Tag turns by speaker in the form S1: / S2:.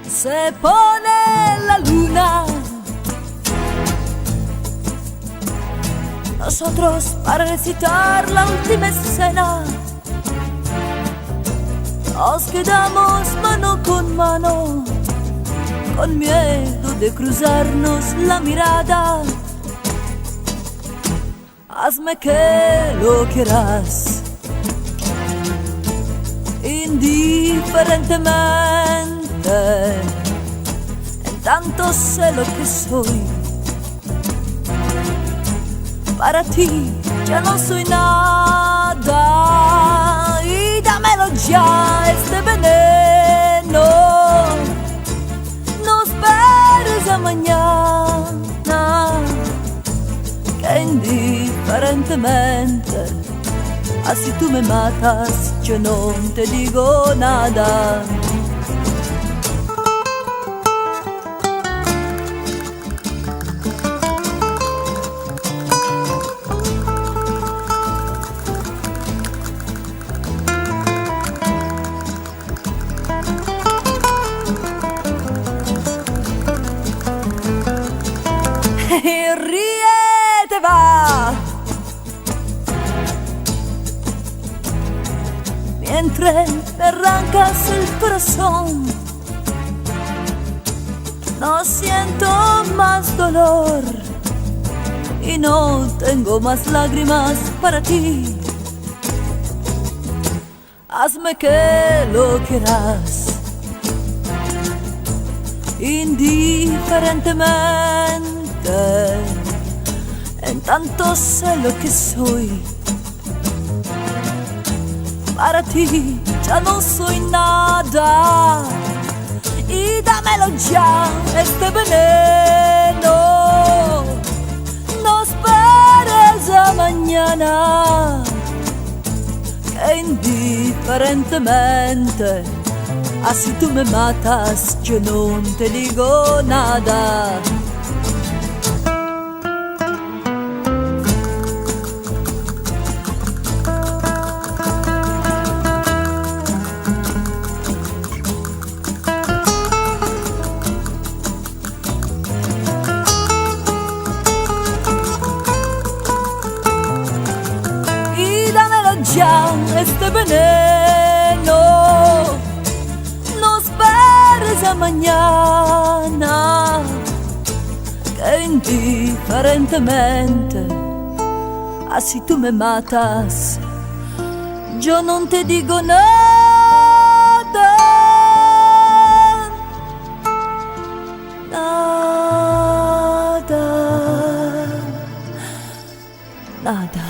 S1: Se pone la luna, nosotros para recitar la última escena nos quedamos mano con mano, con miedo de cruzarnos la mirada. Hazme que lo quieras indiferentemente, en tanto sé lo que soy. Para ti ya no soy nada, y dámelo ya este veneno. No esperes a mañana, que indiferentemente, así tú me matas, yo no te digo nada. Y ríete, va, mientras me arrancas el corazón. No siento más dolor y no tengo más lágrimas para ti. Hazme que lo quieras indiferentemente, en tanto sé lo que soy. Para ti ya no soy nada, y dámelo ya este veneno. No esperes a mañana, que indiferentemente, así tú me matas, yo no te digo nada. Ya este veneno, no esperes a mañana, que indiferentemente, así tú me matas, yo no te digo nada, nada, nada.